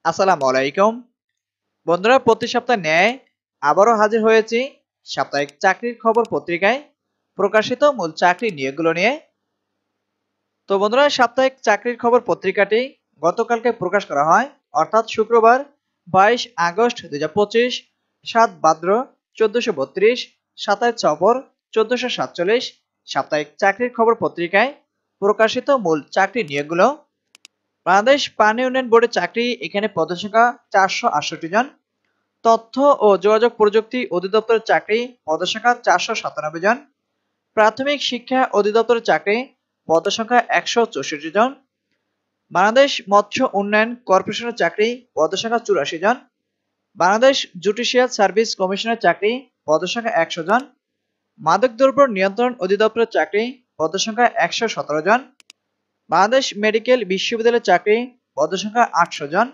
আসসালামু আলাইকুম বন্ধুরা, প্রতি সপ্তাহে ন্যায় আবারও হাজির হয়েছি সাপ্তাহিক চাকরির খবর পত্রিকায় প্রকাশিত মূল চাকরি নিয়োগগুলো নিয়ে। তো বন্ধুরা, সাপ্তাহিক চাকরির খবর পত্রিকাটি গতকালকে প্রকাশ করা হয়, অর্থাৎ শুক্রবার 22 আগস্ট 2025, 7 ভাদ্র 1432, 27 সফর 1447। সাপ্তাহিক চাকরির খবর পত্রিকায় প্রকাশিত মূল চাকরি নিয়োগগুলো। বাংলাদেশ পানি উন্নয়ন বোর্ডের চাকরি, এখানে পদসংখ্যা 468 জন। তথ্য ও যোগাযোগ প্রযুক্তি অধিদপ্তরের চাকরি, পদসংখ্যা 497 জন। প্রাথমিক শিক্ষা অধিদপ্তরের চাকরি, পদসংখ্যা 164 জন। বাংলাদেশ মৎস্য উন্নয়ন কর্পোরেশনের চাকরি, পদসংখ্যা 84 জন। বাংলাদেশ জুডিশিয়াল সার্ভিস কমিশনের চাকরি, পদসংখ্যা 100 জন। মাদকদ্রব্য নিয়ন্ত্রণ অধিদপ্তরের চাকরি, পদসংখ্যা 117 জন। বাংলাদেশ মেডিকেল বিশ্ববিদ্যালয়ের চাকরি, পদসংখ্যা 800 জন।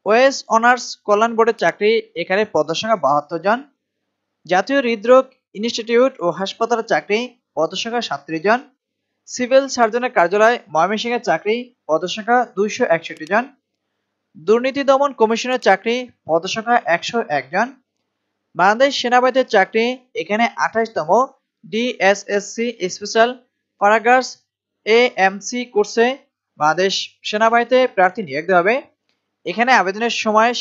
ওয়েস অনার্স কল্যাণ বোর্ডের চাকরি, এখানে পদসংখ্যা 72 জন। জাতীয় হৃদরোগ ইনস্টিটিউট ও হাসপাতালের চাকরি, পদসংখ্যা 37 জন। সিভিল সার্জনের কার্যালয় ময়মনসিংহের চাকরি, পদসংখ্যা 261 জন। দুর্নীতি দমন কমিশনের চাকরি, পদসংখ্যা 101 জন। বাংলাদেশ সেনাবাহিনীর চাকরি, এখানে 28তম ডিএসএসসি স্পেশাল প্যারাগ্রাফ এএমসি কোর্সে বাংলাদেশ সেনাবাহিনীতে প্রার্থী নিয়োগ দেওয়া হবে। এখানে আবেদনের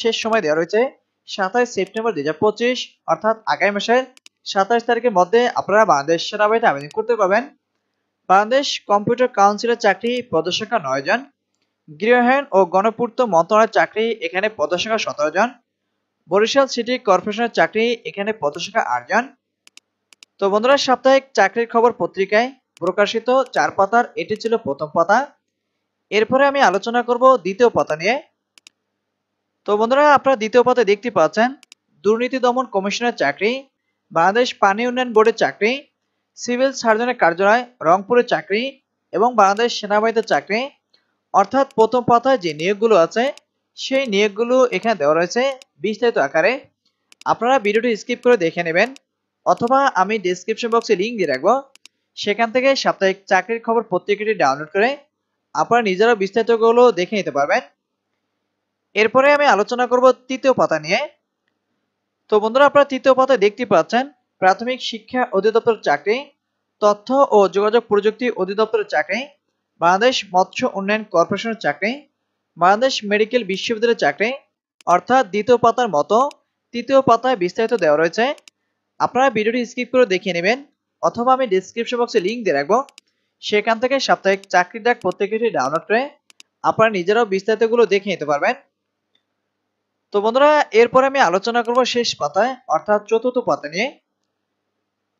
শেষ সময় দেওয়া রয়েছে 27 সেপ্টেম্বর 2025, অর্থাৎ আগামী মাসের 27 তারিখের মধ্যে আপনারা বাংলাদেশ সেনাবাহিনীতে আবেদন করতে পারবেন। বাংলাদেশ কম্পিউটার কাউন্সিলের চাকরি, পদসংখ্যা 9 জন। গৃহায়ন ও গণপূর্ত মন্ত্রণালয়ের চাকরি, এখানে পদসংখ্যা 17 জন। বরিশাল সিটি কর্পোরেশনের চাকরি, এখানে পদসংখ্যা 8 জন। তো বন্ধুরা, সাপ্তাহিক চাকরির খবর পত্রিকায় প্রকাশিত 4 পাতার এটি ছিল প্রথম পাতা। এরপরে আমি আলোচনা করব দ্বিতীয় পাতা নিয়ে। তো বন্ধুরা, আপনারা দ্বিতীয় পাতায় দেখতে পাচ্ছেন দুর্নীতি দমন কমিশনের চাকরি, বাংলাদেশ পানি উন্নয়ন বোর্ডের চাকরি, সিভিল সার্জনের কার্যালয় রংপুরের চাকরি এবং বাংলাদেশ সেনাবাহিনীতে চাকরি। অর্থাৎ প্রথম পাতায় যে নিয়োগগুলো আছে সেই নিয়োগগুলো এখানে দেওয়া রয়েছে বিস্তারিত আকারে। আপনারা ভিডিওটি স্কিপ করে দেখে নেবেন, অথবা আমি ডেসক্রিপশন বক্সে লিঙ্ক দিয়ে রাখবো, সেখান থেকে সাপ্তাহিক চাকরির খবর পত্রিকাটি ডাউনলোড করে আপনারা নিজেরা বিস্তারিতগুলো দেখে নিতে পারবেন। এরপরে আমি আলোচনা করব তৃতীয় পাতা নিয়ে। তো বন্ধুরা, আপনারা তৃতীয় পাতায় দেখতে পাচ্ছেন প্রাথমিক শিক্ষা অধিদপ্তরের চাকরি, তথ্য ও যোগাযোগ প্রযুক্তি অধিদপ্তরের চাকরি, বাংলাদেশ মৎস্য উন্নয়ন কর্পোরেশনের চাকরি, বাংলাদেশ মেডিকেল বিশ্ববিদ্যালয়ের চাকরি। অর্থাৎ দ্বিতীয় পাতার মতো তৃতীয় পাতায় বিস্তারিত দেওয়া রয়েছে। আপনারা ভিডিওটি স্কিপ করে দেখিয়ে নেবেন, অথবা আমি ডেসক্রিপশন বক্সে লিঙ্ক দিয়ে রাখবো, সেখান থেকে সাপ্তাহিক চাকরির ডাক পত্রিকাটি ডাউনলোড করে আপনারা নিজেরাও বিস্তারিতগুলো দেখে নিতে পারবেন। তো বন্ধুরা, এরপরে আমি আলোচনা করব শেষ পাতায়, অর্থাৎ চতুর্থ পাতা নিয়ে।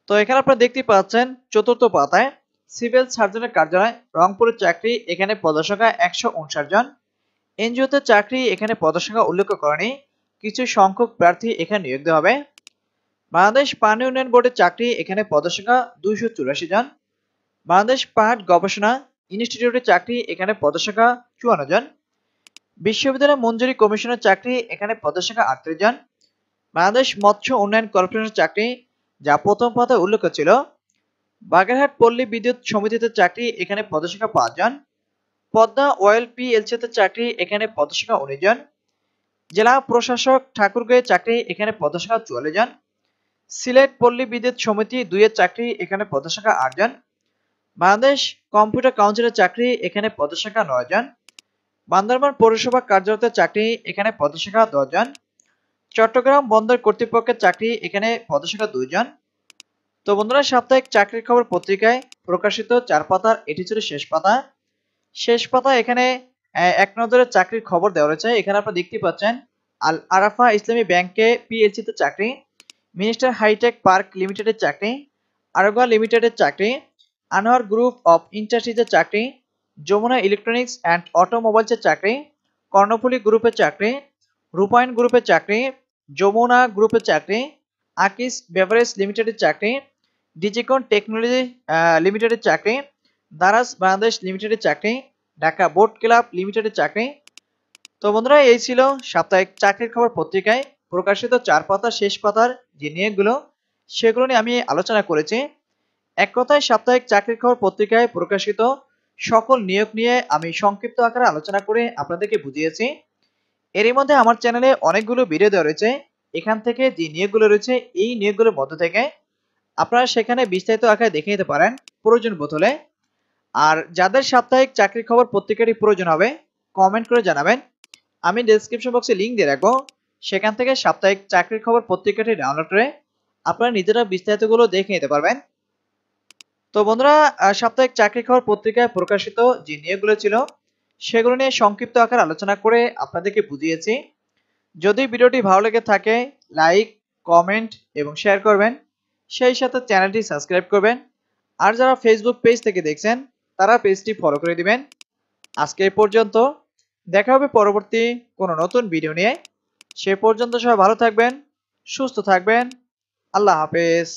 তো এখানে আপনারা দেখতে পাচ্ছেন চতুর্থ পাতায় সিভিল সার্জনের কার্যালয় রংপুরের চাকরি, এখানে পদসংখ্যা 159 জন। এনজিওতে চাকরি, এখানে পদসংখ্যা উল্লেখ করেনি, কিছু সংখ্যক প্রার্থী এখানে নিয়োগ দেওয়া হবে। বাংলাদেশ পানি উন্নয়ন বোর্ডের চাকরি, এখানে পদসংখ্যা 284 জন। বাংলাদেশ পাট গবেষণা ইনস্টিটিউটের চাকরি, এখানে পদসংখ্যা 54 জন। বিশ্ববিদ্যালয় মঞ্জুরি কমিশনের চাকরি, এখানে পদসংখ্যা 38 জন। বাংলাদেশ মৎস্য উন্নয়ন কর্পোরেশনের চাকরি, যা প্রথম পাতায় উল্লেখ ছিল। বাগেরহাট পল্লী বিদ্যুৎ সমিতিতে চাকরি, এখানে পদসংখ্যা 5 জন। পদ্মা অয়েল পিএলসিতে চাকরি, এখানে পদসংখ্যা 19 জন। জেলা প্রশাসক ঠাকুরগাঁয়ে চাকরি, এখানে পদসংখ্যা 44 জন। সিলেট পল্লী বিদ্যুৎ সমিতি 2 এর চাকরি, এখানে পদসংখ্যা 8 জন। বাংলাদেশ কম্পিউটার কাউন্সিলের চাকরি, এখানে পদসংখ্যা 9 জন। বান্দরবান পৌরসভা কার্যালয়ের চাকরি, এখানে পদসংখ্যা 10 জন। চট্টগ্রাম বন্দর কর্তৃপক্ষের চাকরি, এখানে পদসংখ্যা 2 জন। তো বন্ধুরা, সাপ্তাহিক চাকরির খবর পত্রিকায় প্রকাশিত 4 পাতার এটি ছিল শেষ পাতা। শেষ পাতা এখানে এক নজরে চাকরির খবর দেওয়া রয়েছে। এখানে আপনারা দেখতে পাচ্ছেন আল আরাফা ইসলামী ব্যাংকে পিএলসি তে চাকরি, মিনিস্টার হাইটেক পার্ক লিমিটেডের চাকরি, আরোগা লিমিটেডের চাকরি, আনোয়ার গ্রুপ অফ ইন্ডাস্ট্রিজের চাকরি, যমুনা ইলেকট্রনিক্স অ্যান্ড অটোমোবাইলসের চাকরি, কর্ণফুলী গ্রুপের চাকরি, রূপায়ণ গ্রুপের চাকরি, যমুনা গ্রুপের চাকরি, আকিস বেভারেজ লিমিটেডের চাকরি, ডিজিকন টেকনোলজি লিমিটেডের চাকরি, দারাজ বাংলাদেশ লিমিটেডের চাকরি, ঢাকা বোট ক্লাব লিমিটেডের চাকরি। তো বন্ধুরা, এই ছিল সাপ্তাহিক চাকরির খবর পত্রিকায় প্রকাশিত 4 পাতার শেষ পাতার যে নিয়োগগুলো সেগুলো নিয়ে আমি আলোচনা করেছি। এক কথায় সাপ্তাহিক চাকরির খবর পত্রিকায় প্রকাশিত সকল নিয়োগ নিয়ে আমি সংক্ষিপ্ত আকারে আলোচনা করে আপনাদেরকে বুঝিয়েছি। এরই মধ্যে আমার চ্যানেলে অনেকগুলো ভিডিও দেওয়া রয়েছে। এখান থেকে যে নিয়োগগুলো রয়েছে এই নিয়োগগুলোর মধ্য থেকে আপনারা সেখানে বিস্তারিত আকারে দেখে নিতে পারেন প্রয়োজন বোধ হলে। আর যাদের সাপ্তাহিক চাকরির খবর পত্রিকাটি প্রয়োজন হবে কমেন্ট করে জানাবেন। আমি ডেসক্রিপশন বক্সে লিংক দিয়ে রাখবো, সেখান থেকে সাপ্তাহিক চাকরির খবর পত্রিকাটি ডাউনলোড করে আপনারা নিজেরা বিস্তারিতগুলো দেখে নিতে পারবেন। তো বন্ধুরা, সাপ্তাহিক চাকরির খবর পত্রিকায় প্রকাশিত যে নিয়োগগুলো ছিল সেগুলো নিয়ে সংক্ষিপ্ত আকারে আলোচনা করে আপনাদেরকে বুঝিয়েছি। যদি ভিডিওটি ভালো লেগে থাকে লাইক, কমেন্ট এবং শেয়ার করবেন, সেই সাথে চ্যানেলটি সাবস্ক্রাইব করবেন। আর যারা ফেসবুক পেজ থেকে দেখছেন তারা পেজটি ফলো করে দিবেন। আজকে এই পর্যন্ত, দেখা হবে পরবর্তী কোনো নতুন ভিডিও নিয়ে। সে পর্যন্ত সবাই ভালো থাকবেন, সুস্থ থাকবেন। আল্লাহ হাফেজ।